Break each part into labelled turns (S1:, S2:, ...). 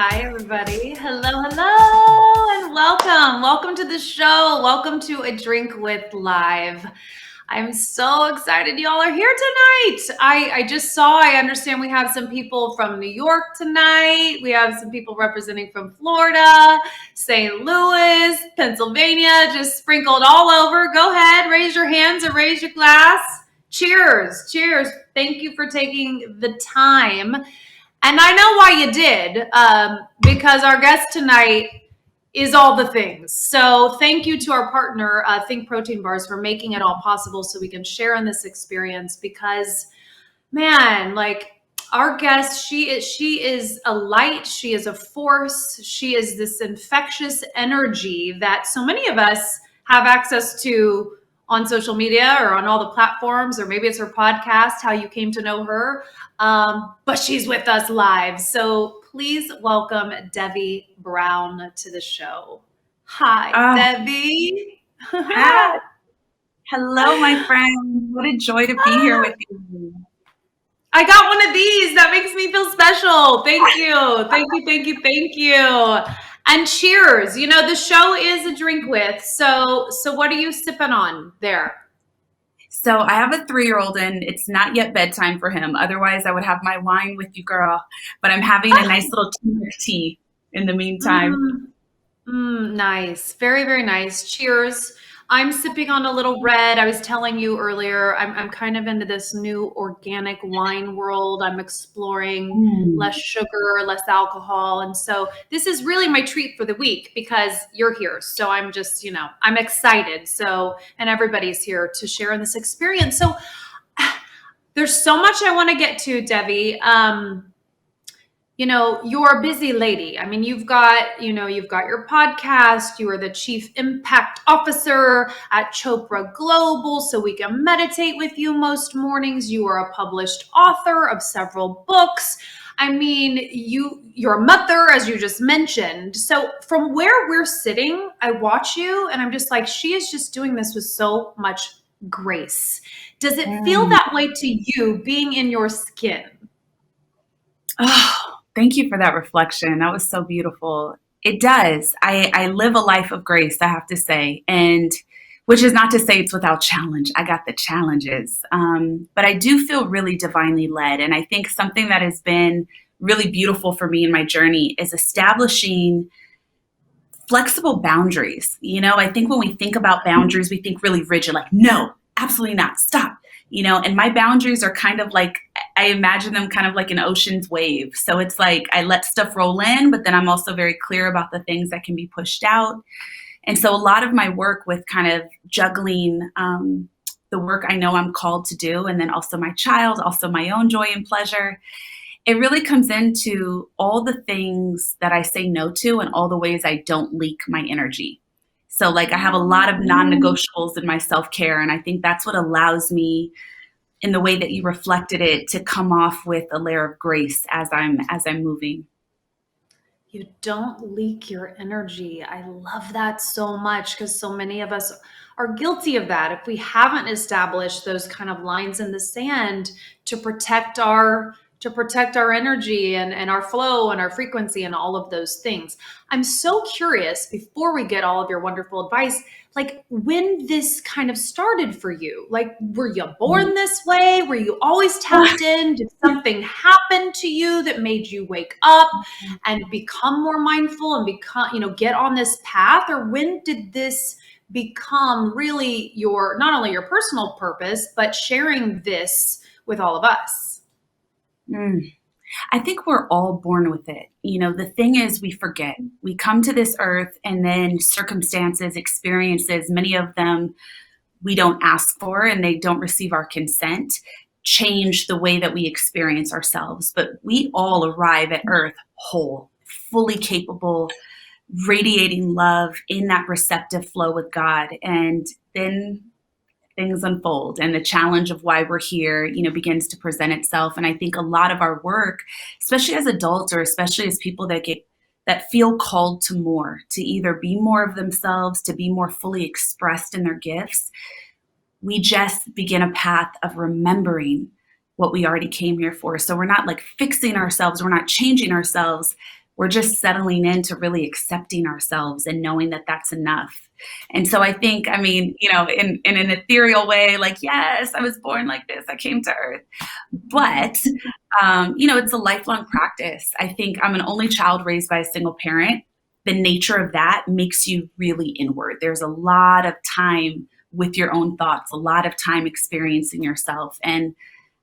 S1: Hi, everybody. Hello, and welcome. Welcome to the show. Welcome to A Drink with Live. I'm so excited y'all are here tonight. I understand we have some people from New York tonight. We have some people representing from Florida, St. Louis, Pennsylvania, just sprinkled all over. Go ahead, raise your hands or raise your glass. Cheers. Cheers. Thank you for taking the time. And I know why you did, because our guest tonight is all the things. So thank you to our partner, Think Protein Bars, for making it all possible so we can share in this experience. Because, man, like our guest, she is a light. She is a force. She is this infectious energy that so many of us have access to on social media or on all the platforms, or maybe it's her podcast, How You Came to Know Her. But she's with us live. So please welcome Devi Brown to the show. Hi, Devi.
S2: Hi. Hello, my friend. What a joy to be here with you.
S1: I got one of these. That makes me feel special. Thank you. Thank you. And cheers. You know, the show is a drink with. So what are you sipping on there?
S2: So I have a 3-year-old and it's not yet bedtime for him. Otherwise, I would have my wine with you, girl. But I'm having a nice little tea in the meantime.
S1: Nice. Very, very nice. Cheers. I'm sipping on a little red. I was telling you earlier, I'm kind of into this new organic wine world. I'm exploring less sugar, less alcohol. And so this is really my treat for the week because you're here. So I'm just, I'm excited. So, and everybody's here to share in this experience. So there's so much I want to get to, Devi. You're a busy lady. I mean, you've got your podcast. You are the chief impact officer at Chopra Global, so we can meditate with you most mornings. You are a published author of several books. I mean, you're a mother, as you just mentioned. So from where we're sitting, I watch you and I'm just like, she is just doing this with so much grace. Does it feel that way to you being in your skin?
S2: Oh, thank you for that reflection. That was so beautiful. It does. I live a life of grace, I have to say. And which is not to say it's without challenge. I got the challenges. But I do feel really divinely led. And I think something that has been really beautiful for me in my journey is establishing flexible boundaries. I think when we think about boundaries, we think really rigid, like, no, absolutely not, stop. And my boundaries are kind of like, I imagine them kind of like an ocean's wave. So it's like I let stuff roll in, but then I'm also very clear about the things that can be pushed out. And so a lot of my work with kind of juggling the work I know I'm called to do, and then also my child, also my own joy and pleasure, it really comes into all the things that I say no to and all the ways I don't leak my energy. So like I have a lot of non-negotiables in my self-care, and I think that's what allows me, in the way that you reflected it, to come off with a layer of grace as I'm moving.
S1: You don't leak your energy. I love that so much because so many of us are guilty of that. If we haven't established those kind of lines in the sand to protect our energy and our flow and our frequency and all of those things. I'm so curious, before we get all of your wonderful advice, like when this kind of started for you. Like, were you born this way? Were you always tapped in? Did something happen to you that made you wake up and become more mindful and get on this path? Or when did this become really not only your personal purpose, but sharing this with all of us?
S2: I think we're all born with it. The thing is, we forget. We come to this earth and then circumstances, experiences, many of them we don't ask for and they don't receive our consent, change the way that we experience ourselves. But we all arrive at earth whole, fully capable, radiating love in that receptive flow with God. And then things unfold and the challenge of why we're here, begins to present itself. And I think a lot of our work, especially as adults or especially as people that feel called to more, to either be more of themselves, to be more fully expressed in their gifts, we just begin a path of remembering what we already came here for. So we're not like fixing ourselves, we're not changing ourselves, we're just settling into really accepting ourselves and knowing that that's enough. And so I think, I mean, in an ethereal way, like, yes, I was born like this, I came to earth. But, it's a lifelong practice. I think I'm an only child raised by a single parent. The nature of that makes you really inward. There's a lot of time with your own thoughts, a lot of time experiencing yourself. And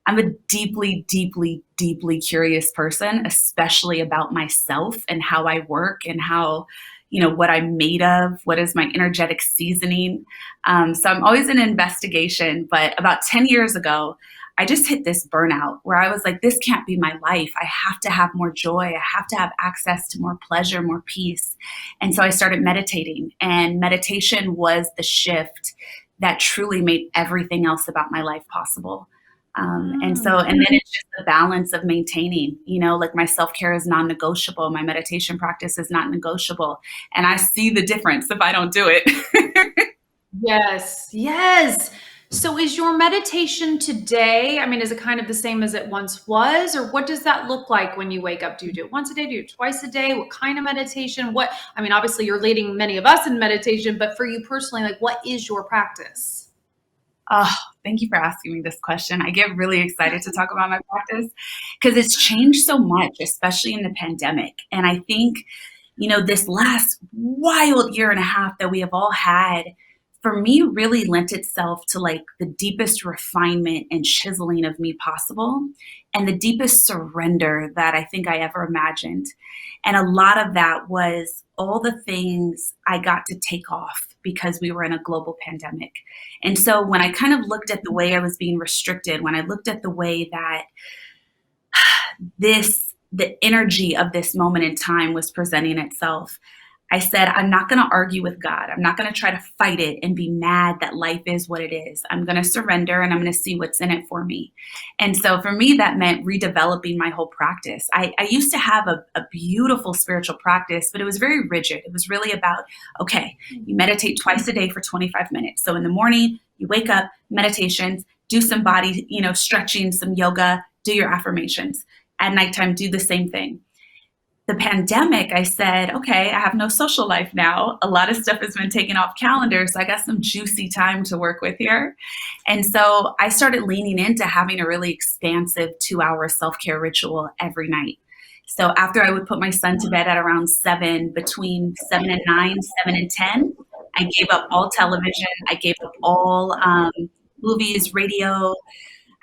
S2: I'm a deeply, deeply, deeply curious person, especially about myself and how I work and how, what I'm made of, what is my energetic seasoning. So I'm always in investigation. But about 10 years ago, I just hit this burnout where I was like, this can't be my life. I have to have more joy. I have to have access to more pleasure, more peace. And so I started meditating, and meditation was the shift that truly made everything else about my life possible. And then it's just the balance of maintaining, like my self-care is non-negotiable. My meditation practice is not negotiable. And I see the difference if I don't do it.
S1: Yes, yes. So is your meditation today, I mean, is it kind of the same as it once was, or what does that look like when you wake up? Do you do it once a day? Do you do it twice a day? What kind of meditation? I mean, obviously you're leading many of us in meditation, but for you personally, like, what is your practice?
S2: Oh, thank you for asking me this question. I get really excited to talk about my practice because it's changed so much, especially in the pandemic. And I think, this last wild year and a half that we have all had, for me, really lent itself to like the deepest refinement and chiseling of me possible and the deepest surrender that I think I ever imagined. And a lot of that was all the things I got to take off because we were in a global pandemic. And so when I kind of looked at the way I was being restricted, when I looked at the way that the energy of this moment in time was presenting itself, I said, I'm not going to argue with God. I'm not going to try to fight it and be mad that life is what it is. I'm going to surrender and I'm going to see what's in it for me. And so for me, that meant redeveloping my whole practice. I used to have a beautiful spiritual practice, but it was very rigid. It was really about, okay, you meditate twice a day for 25 minutes. So in the morning, you wake up, meditations, do some body, stretching, some yoga, do your affirmations. At nighttime, do the same thing. The pandemic, I said, okay, I have no social life now. A lot of stuff has been taken off calendar, so I got some juicy time to work with here. And so I started leaning into having a really expansive 2-hour self-care ritual every night. So after I would put my son to bed at around 7, between 7 and 9, 7 and 10, I gave up all television. I gave up all movies, radio.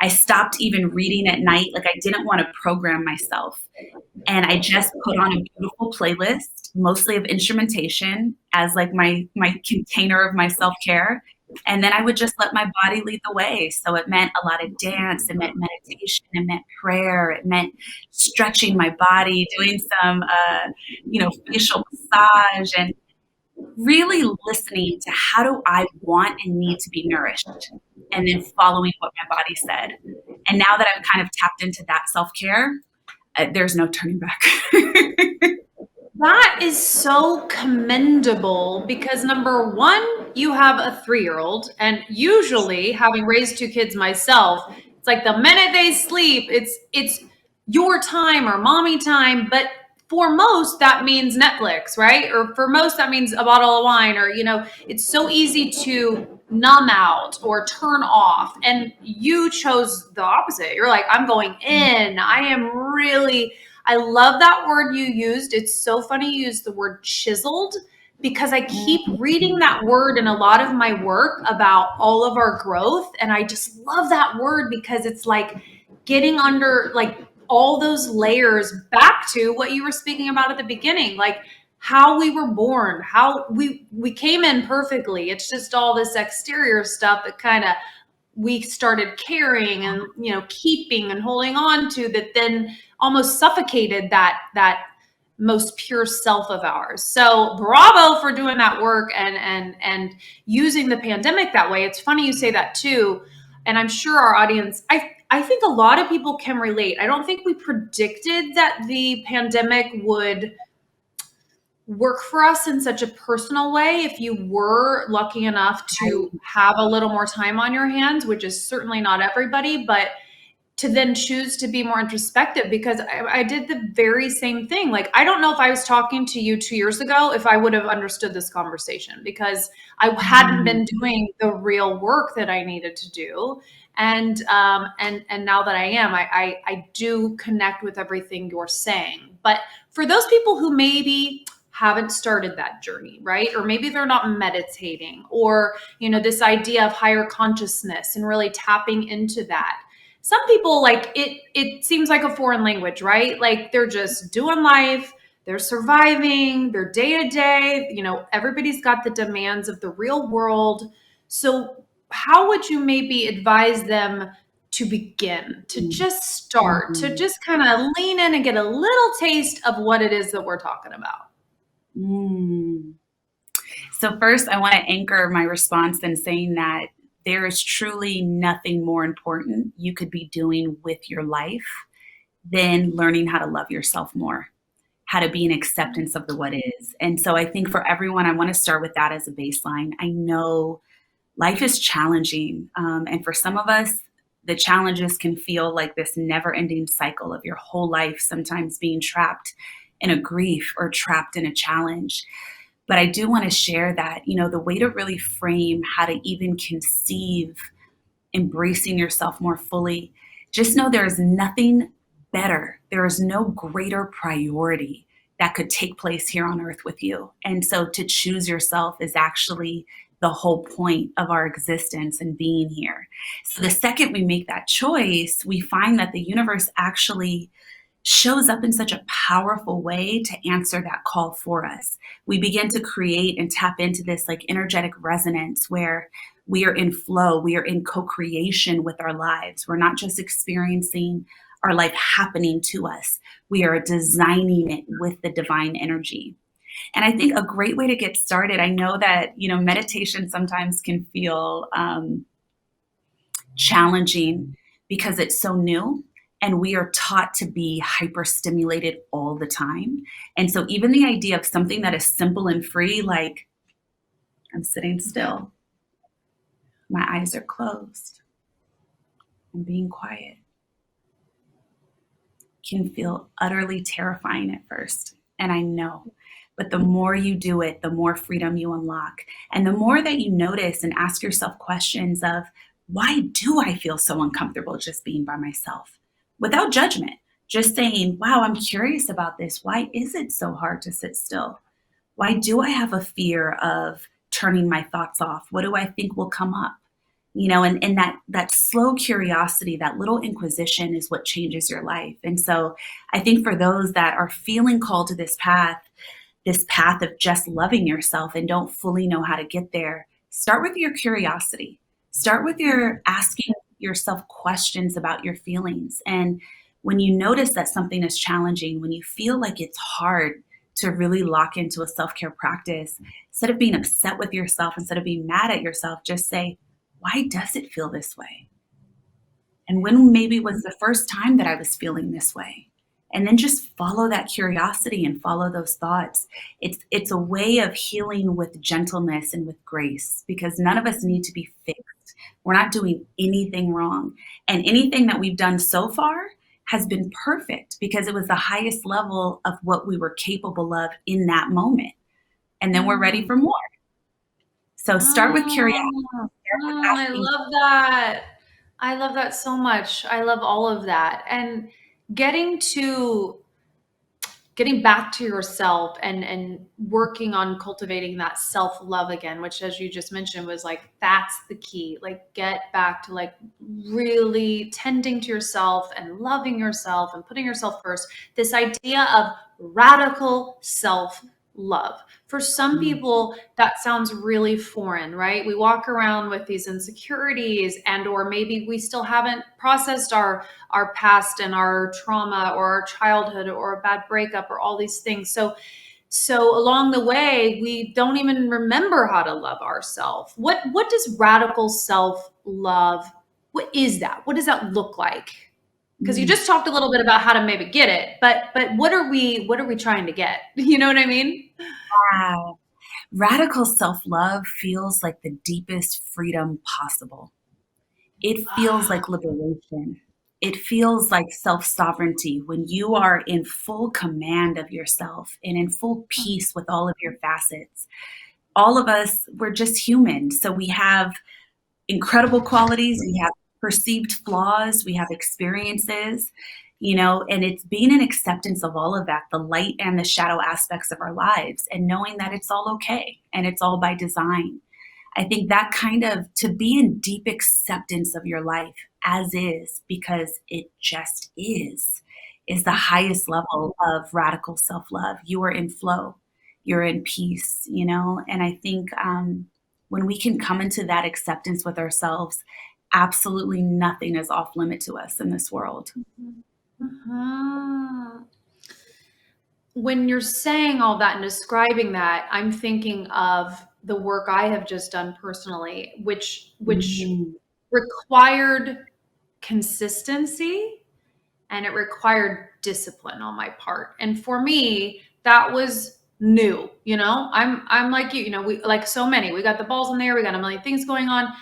S2: I stopped even reading at night. Like I didn't want to program myself. And I just put on a beautiful playlist, mostly of instrumentation as like my container of my self-care. And then I would just let my body lead the way. So it meant a lot of dance, it meant meditation, it meant prayer, it meant stretching my body, doing some facial massage, and really listening to how do I want and need to be nourished, and then following what my body said. And now that I've kind of tapped into that self-care, there's no turning back.
S1: That is so commendable because number one, you have a 3-year-old, and usually having raised 2 kids myself, it's like the minute they sleep, it's your time or mommy time. But for most, that means Netflix, right? Or for most, that means a bottle of wine, or it's so easy to numb out or turn off. And you chose the opposite. You're like, I'm going in. I love that word you used. It's so funny you used the word chiseled because I keep reading that word in a lot of my work about all of our growth. And I just love that word because it's like getting under like all those layers back to what you were speaking about at the beginning, like how we were born, how we came in perfectly. It's just all this exterior stuff that kind of we started carrying and keeping and holding on to, that then almost suffocated that most pure self of ours. So bravo for doing that work and using the pandemic that way. It's funny you say that too. And I'm sure our audience, I think a lot of people can relate. I don't think we predicted that the pandemic would work for us in such a personal way if you were lucky enough to have a little more time on your hands, which is certainly not everybody. But to then choose to be more introspective, because I did the very same thing. Like, I don't know if I was talking to you 2 years ago, if I would have understood this conversation, because I hadn't
S2: Mm,
S1: been doing the real work that I needed to do. And now that I am, I do connect with everything you're saying. But for those people who maybe haven't started that journey, right? Or maybe they're not meditating, or, this idea of higher consciousness and really tapping into that. Some people, like, it seems like a foreign language, right? Like, they're just doing life, they're surviving, they're day to day, everybody's got the demands of the real world. So how would you maybe advise them to begin, to
S2: mm,
S1: just start, to
S2: mm,
S1: just kind of lean in and get a little taste of what it is that we're talking about?
S2: mm. So first, I want to anchor my response in saying that there is truly nothing more important you could be doing with your life than learning how to love yourself more, how to be in acceptance of the what is. And so I think for everyone, I want to start with that as a baseline. I know life is challenging. And for some of us, the challenges can feel like this never ending cycle of your whole life, sometimes being trapped in a grief or trapped in a challenge. But I do want to share that, the way to really frame how to even conceive embracing yourself more fully, just know there is nothing better. There is no greater priority that could take place here on earth with you. And so to choose yourself is actually the whole point of our existence and being here. So the second we make that choice, we find that the universe actually shows up in such a powerful way to answer that call for us. We begin to create and tap into this like energetic resonance where we are in flow, we are in co-creation with our lives. We're not just experiencing our life happening to us. We are designing it with the divine energy. And I think a great way to get started, I know that, meditation sometimes can feel challenging because it's so new and we are taught to be hyper-stimulated all the time. And so even the idea of something that is simple and free, like I'm sitting still, my eyes are closed, I'm being quiet, can feel utterly terrifying at first. And I know. But the more you do it, the more freedom you unlock. And the more that you notice and ask yourself questions of, why do I feel so uncomfortable just being by myself? Without judgment, just saying, wow, I'm curious about this. Why is it so hard to sit still? Why do I have a fear of turning my thoughts off? What do I think will come up? And that slow curiosity, that little inquisition is what changes your life. And so I think for those that are feeling called to this path of just loving yourself and don't fully know how to get there, start with your curiosity. Start with your asking yourself questions about your feelings. And when you notice that something is challenging, when you feel like it's hard to really lock into a self-care practice, instead of being upset with yourself, instead of being mad at yourself, just say, why does it feel this way? And when maybe was the first time that I was feeling this way? And then just follow that curiosity and follow those thoughts. It's a way of healing with gentleness and with grace, because none of us need to be fixed. We're not doing anything wrong. And anything that we've done so far has been perfect because it was the highest level of what we were capable of in that moment. And then we're ready
S1: Mm.
S2: for more. So start with curiosity,
S1: Oh,
S2: start with
S1: I
S2: asking.
S1: love that. I love that so much. I love all of that. And getting to getting back to yourself and working on cultivating that self-love again, which, as you just mentioned, was like, that's the key. Like, get back to like really tending to yourself and loving yourself and putting yourself first. This idea of radical self-love, for some
S2: Mm,
S1: people that sounds really foreign, right? We walk around with these insecurities, and or maybe we still haven't processed our past and our trauma or our childhood or a bad breakup or all these things. So along the way, we don't even remember how to love ourselves. What does radical self-love, what is that? What does that look like? Because you
S2: mm.
S1: just talked a little bit about how to maybe get it, but what are we trying to get? You know what I mean?
S2: Wow. Radical self love feels like the deepest freedom possible. It feels like liberation. it feels like self-sovereignty when you are in full command of yourself and in full peace with all of your facets. All of us, we're just human. So we have incredible qualities, we have perceived flaws, we have experiences, and it's being an acceptance of all of that, the light and the shadow aspects of our lives, and knowing that it's all okay and it's all by design. I think that kind of to be in deep acceptance of your life as is, because it just is the highest level of radical self love. You are in flow, you're in peace, and I think when we can come into that acceptance with ourselves, absolutely nothing is off limit to us in this world.
S1: Mhm. When you're saying all that and describing that, I'm thinking of the work I have just done personally, which
S2: Mm.
S1: required consistency and it required discipline on my part. And for me, that was new. I'm like you, we like so many. We got the balls in there, we got a million things going on.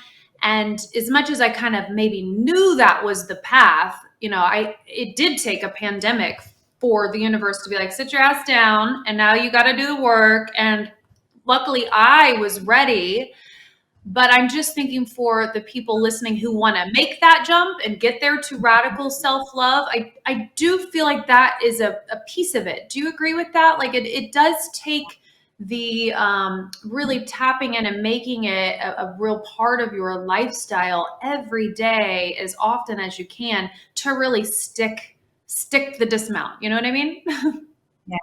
S1: And as much as I kind of maybe knew that was the path, it did take a pandemic for the universe to be like, sit your ass down and now you got to do the work. And luckily I was ready. But I'm just thinking for the people listening who want to make that jump and get there to radical self-love, I do feel like that is a piece of it. Do you agree with that? Like it does take the really tapping in and making it a real part of your lifestyle every day as often as you can to really stick the dismount. You know what I mean?
S2: Yeah.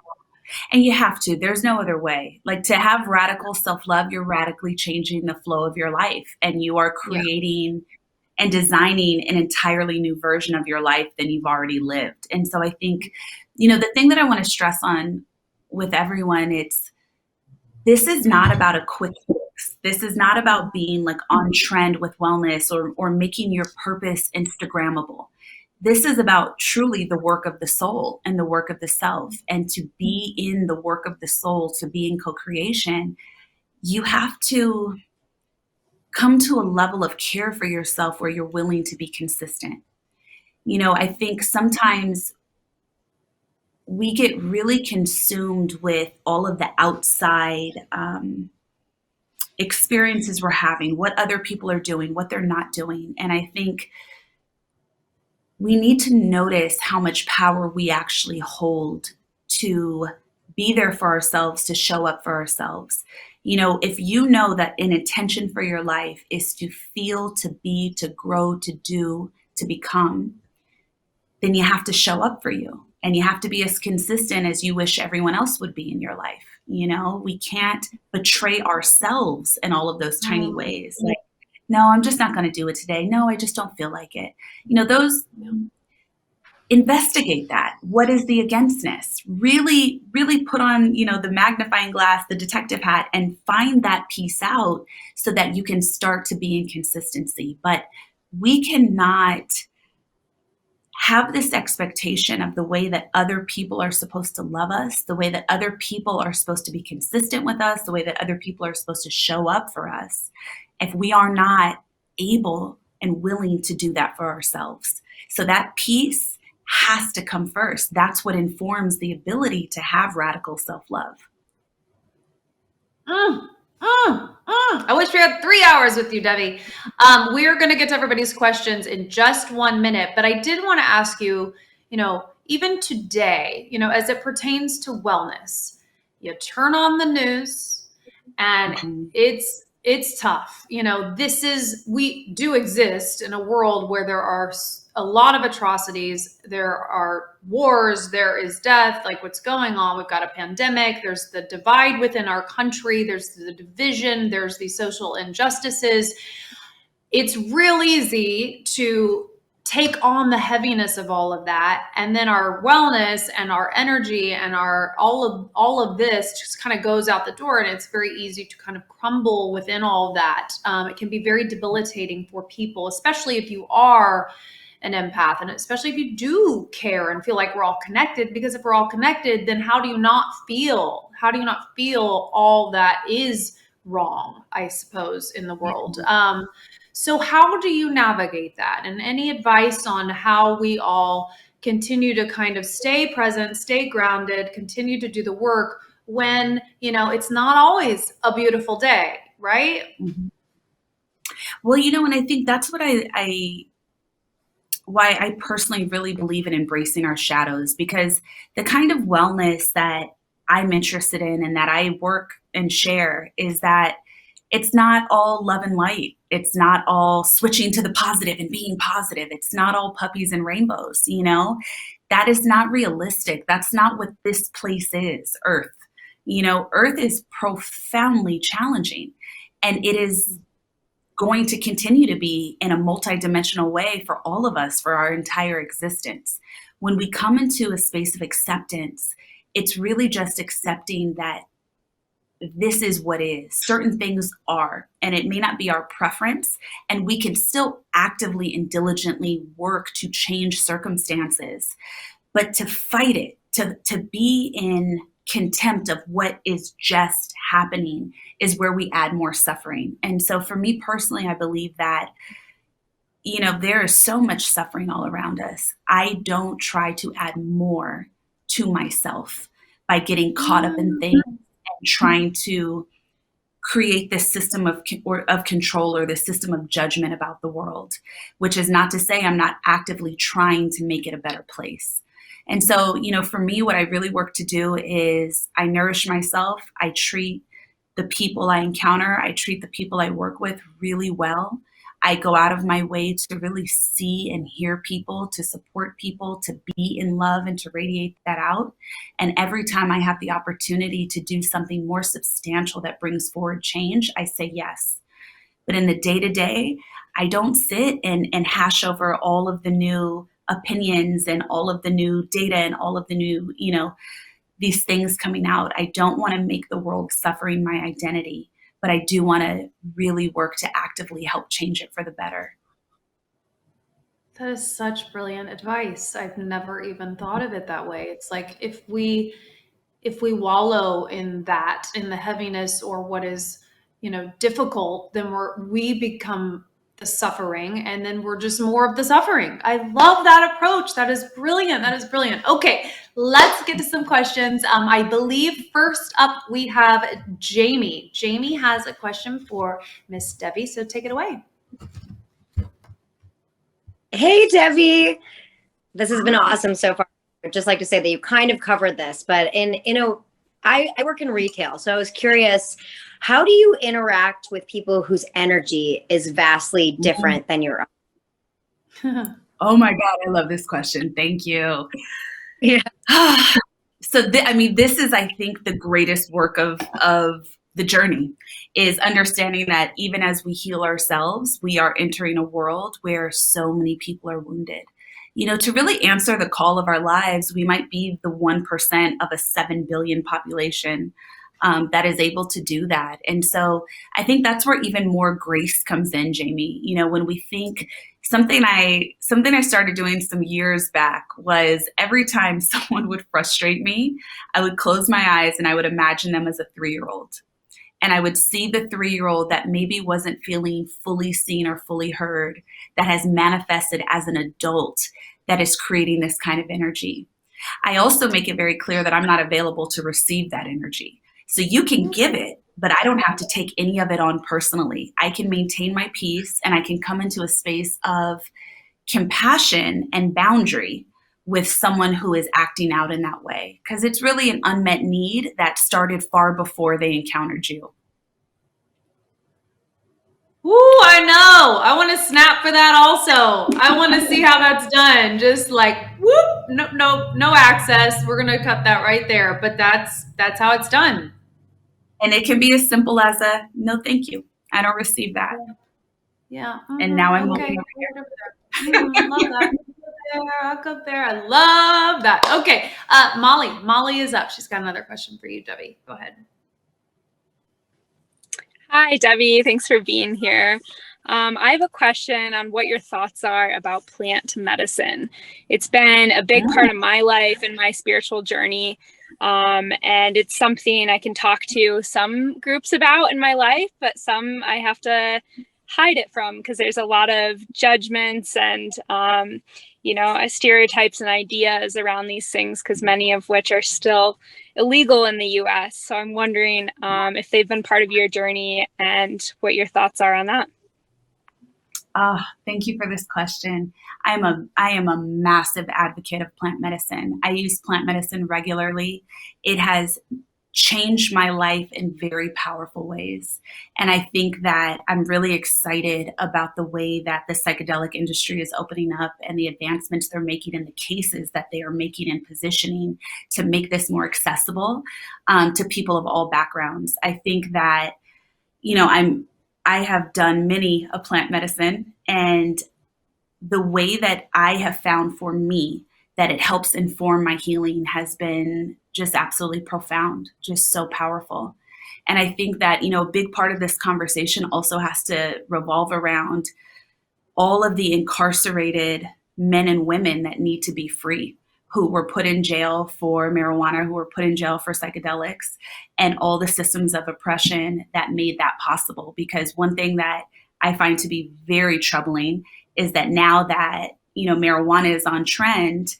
S2: And you have to. There's no other way. Like to have radical self love, you're radically changing the flow of your life and you are
S1: Yeah.
S2: creating and designing an entirely new version of your life than you've already lived. And so I think, the thing that I want to stress on with everyone, this is not about a quick fix. This is not about being like on trend with wellness or making your purpose Instagrammable. This is about truly the work of the soul and the work of the self. And to be in the work of the soul, to be in co-creation, you have to come to a level of care for yourself where you're willing to be consistent. I think sometimes we get really consumed with all of the outside experiences we're having, what other people are doing, what they're not doing. And I think we need to notice how much power we actually hold to be there for ourselves, to show up for ourselves. If you know that an intention for your life is to feel, to be, to grow, to do, to become, then you have to show up for you. And you have to be as consistent as you wish everyone else would be in your life. We can't betray ourselves in all of those tiny ways. Like, no, I'm just not going to do it today. No, I just don't feel like it. Those, investigate that. What is the againstness? Really, really put on, the magnifying glass, the detective hat, and find that piece out so that you can start to be in consistency. But we cannot have this expectation of the way that other people are supposed to love us, the way that other people are supposed to be consistent with us, the way that other people are supposed to show up for us, if we are not able and willing to do that for ourselves. So that piece has to come first. That's what informs the ability to have radical self-love.
S1: I wish we had 3 hours with you, Devi. We're going to get to everybody's questions in just 1 minute, but I did want to ask you, even today, as it pertains to wellness, you turn on the news and it's tough. We do exist in a world where there are a lot of atrocities. There are wars, there is death, like what's going on. We've got a pandemic. There's the divide within our country. There's the division. There's the social injustices. It's real easy to take on the heaviness of all of that, and then our wellness and our energy and our all of this just kind of goes out the door, and it's very easy to kind of crumble within all of that. It can be very debilitating for people, especially if you are an empath, and especially if you do care and feel like we're all connected. Because if we're all connected, then how do you not feel all that is wrong, I suppose, in the world? So how do you navigate that? And any advice on how we all continue to kind of stay present, stay grounded, continue to do the work when, it's not always a beautiful day, right?
S2: Mhm. Well, and I think that's what why I personally really believe in embracing our shadows, because the kind of wellness that I'm interested in and that I work and share is that it's not all love and light. It's not all switching to the positive and being positive. It's not all puppies and rainbows, That is not realistic. That's not what this place is, Earth. Earth is profoundly challenging, and it is going to continue to be in a multidimensional way for all of us for our entire existence. When we come into a space of acceptance, it's really just accepting that this is what is. Certain things are, and it may not be our preference, and we can still actively and diligently work to change circumstances. But to fight it, to be in contempt of what is just happening is where we add more suffering. And so for me personally, I believe that, there is so much suffering all around us. I don't try to add more to myself by getting caught up in things and trying to create this system of control or this system of judgment about the world, which is not to say I'm not actively trying to make it a better place. And so, for me, what I really work to do is I nourish myself. I treat the people I encounter, I treat the people I work with really well. I go out of my way to really see and hear people, to support people, to be in love and to radiate that out. And every time I have the opportunity to do something more substantial that brings forward change, I say yes. But in the day to day, I don't sit and hash over all of the new opinions and all of the new data and all of the new, these things coming out. I don't want to make the world suffering my identity, but I do want to really work to actively help change it for the better.
S1: That is such brilliant advice. I've never even thought of it that way. It's like if we wallow in that, in the heaviness or what is, difficult, then we become the suffering, and then we're just more of the suffering. I love that approach. That is brilliant. That is brilliant. Okay, let's get to some questions. I believe first up we have Jamie. Jamie has a question for Miss Devi, so take it away.
S3: Hey, Devi. This has been awesome so far. I'd just like to say that you kind of covered this, but I work in retail, so I was curious, how do you interact with people whose energy is vastly different than your
S2: own? Oh my God, I love this question. Thank you.
S3: Yeah.
S2: So, this is, I think, the greatest work of the journey, is understanding that even as we heal ourselves, we are entering a world where so many people are wounded. To really answer the call of our lives, we might be the 1% of a 7 billion population that is able to do that. And so I think that's where even more grace comes in, Jamie. When we think something I started doing some years back was every time someone would frustrate me, I would close my eyes and I would imagine them as a 3-year-old. And I would see the 3-year-old that maybe wasn't feeling fully seen or fully heard, that has manifested as an adult that is creating this kind of energy. I also make it very clear that I'm not available to receive that energy. So you can give it, but I don't have to take any of it on personally. I can maintain my peace and I can come into a space of compassion and boundary with someone who is acting out in that way, because it's really an unmet need that started far before they encountered you.
S1: Ooh, I know. I want to snap for that also. I want to see how that's done. Just like, whoop, no access. We're going to cut that right there. But that's how it's done.
S2: And it can be as simple as a, no, thank you. I don't receive that.
S1: Yeah.
S2: And now I'm moving over
S1: here. I love that. I'll go there. I love that. Okay. Molly is up. She's got another question for you, Debbie. Go ahead.
S4: Hi, Debbie. Thanks for being here. I have a question on what your thoughts are about plant medicine. It's been a big part of my life and my spiritual journey. And it's something I can talk to some groups about in my life, but some I have to hide it from, because there's a lot of judgments and stereotypes and ideas around these things, because many of which are still illegal in the US. So I'm wondering if they've been part of your journey and what your thoughts are on that.
S2: Oh, thank you for this question. I am a massive advocate of plant medicine. I use plant medicine regularly. It has changed my life in very powerful ways. And I think that I'm really excited about the way that the psychedelic industry is opening up and the advancements they're making in the cases that they are making and positioning to make this more accessible to people of all backgrounds. I think that, I have done many a plant medicine, and the way that I have found for me that it helps inform my healing has been just absolutely profound, just so powerful. And I think that, a big part of this conversation also has to revolve around all of the incarcerated men and women that need to be free, who were put in jail for marijuana, who were put in jail for psychedelics, and all the systems of oppression that made that possible. Because one thing that I find to be very troubling is that now that, marijuana is on trend,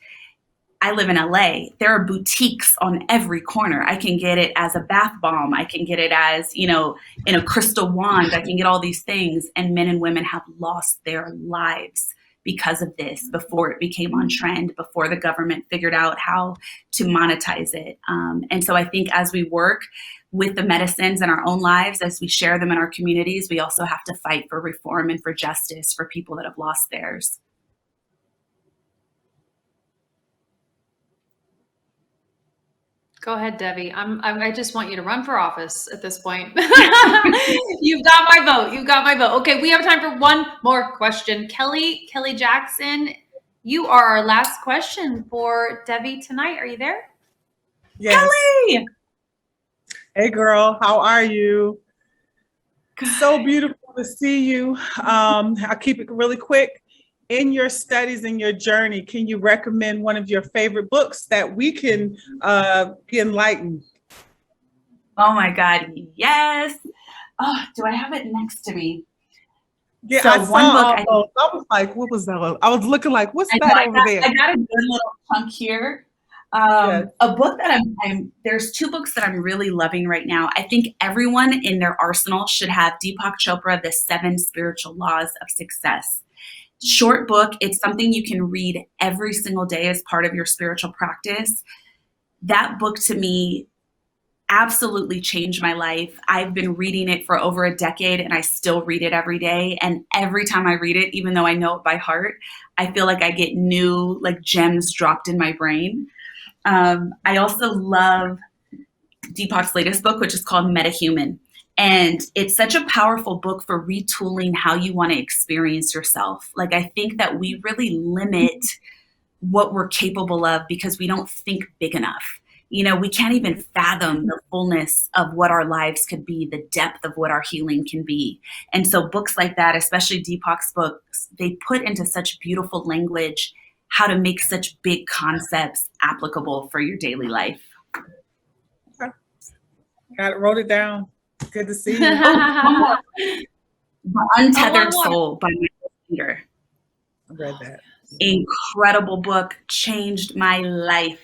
S2: I live in LA. There are boutiques on every corner. I can get it as a bath bomb. I can get it as, in a crystal wand. I can get all these things. And men and women have lost their lives because of this before it became on trend, before the government figured out how to monetize it. And so I think as we work with the medicines in our own lives, as we share them in our communities, we also have to fight for reform and for justice for people that have lost theirs.
S1: Go ahead, Devi. I just want you to run for office at this point. You've got my vote. You've got my vote. Okay, we have time for one more question. Kelly Jackson, you are our last question for Devi tonight. Are you there?
S5: Yes.
S2: Kelly!
S5: Hey, girl. How are you? Good. So beautiful to see you. I'll keep it really quick. In your studies and your journey, can you recommend one of your favorite books that we can be enlightened?
S2: Oh my God, yes. Oh, do I have it next to me?
S5: Yeah, so I was like, what was that? I was looking like, what's that over there?
S2: I got a good little chunk here. Yes. A book that there's two books that I'm really loving right now. I think everyone in their arsenal should have Deepak Chopra, The 7 Spiritual Laws of Success. Short book. It's something you can read every single day as part of your spiritual practice. That book to me absolutely changed my life. I've been reading it for over a decade and I still read it every day. And every time I read it, even though I know it by heart, I feel like I get new gems dropped in my brain. I also love Deepak's latest book, which is called MetaHuman. And it's such a powerful book for retooling how you want to experience yourself. I think that we really limit what we're capable of because we don't think big enough. We can't even fathom the fullness of what our lives could be, the depth of what our healing can be. And so books like that, especially Deepak's books, they put into such beautiful language how to make such big concepts applicable for your daily life.
S5: Okay. Got it, wrote it down. Good to see you.
S2: The Untethered Soul by Michael Peter.
S5: I read that.
S2: Incredible book, changed my life.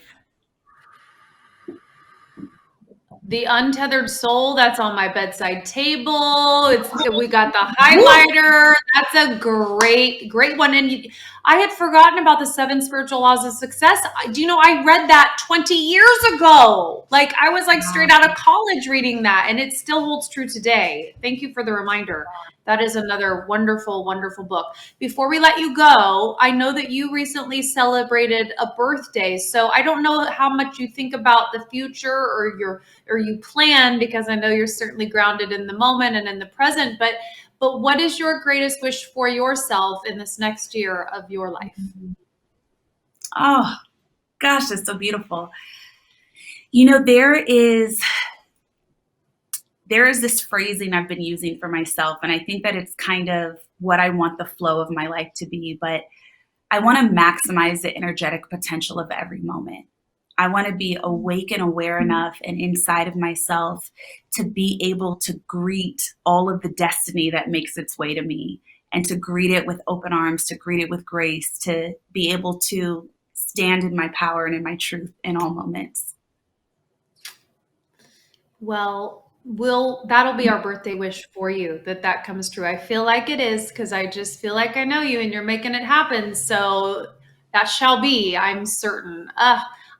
S1: The Untethered Soul, that's on my bedside table. We got the highlighter. That's a great one. And I had forgotten about the 7 Spiritual Laws of Success. Do you know, I read that 20 years ago. I was straight out of college reading that, and it still holds true today. Thank you for the reminder. That is another wonderful, wonderful book. Before we let you go, I know that you recently celebrated a birthday. So I don't know how much you think about the future or you plan, because I know you're certainly grounded in the moment and in the present, but what is your greatest wish for yourself in this next year of your life?
S2: Oh, gosh, that's so beautiful. There is this phrasing I've been using for myself, and I think that it's kind of what I want the flow of my life to be, but I want to maximize the energetic potential of every moment. I want to be awake and aware enough and inside of myself to be able to greet all of the destiny that makes its way to me, and to greet it with open arms, to greet it with grace, to be able to stand in my power and in my truth in all moments.
S1: Well, that'll be our birthday wish for you, that comes true. I feel like it is, because I just feel like I know you and you're making it happen. So that shall be, I'm certain.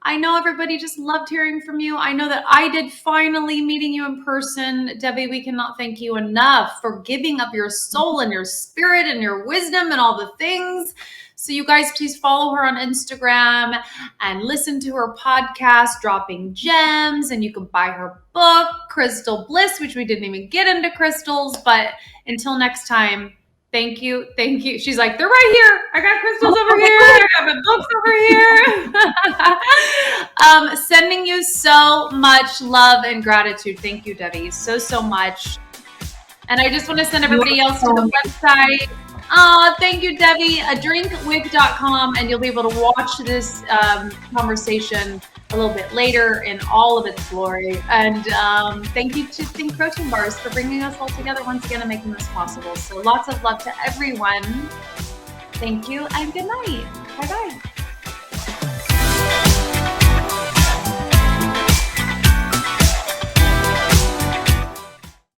S1: I know everybody just loved hearing from you. I know that I did, finally meeting you in person. Debbie, we cannot thank you enough for giving up your soul and your spirit and your wisdom and all the things. So you guys, please follow her on Instagram and listen to her podcast, Dropping Gems. And you can buy her book, Crystal Bliss, which we didn't even get into crystals. But until next time, thank you. Thank you. She's like, they're right here. I got crystals over here. I got my books over here. Sending you so much love and gratitude. Thank you, Debbie, so much. And I just want to send everybody else to the website. Thank you, Debbie. adrinkwith.com, and you'll be able to watch this conversation a little bit later in all of its glory. And thank you to Think Protein Bars for bringing us all together once again and making this possible. So lots of love to everyone. Thank you and good night. Bye-bye.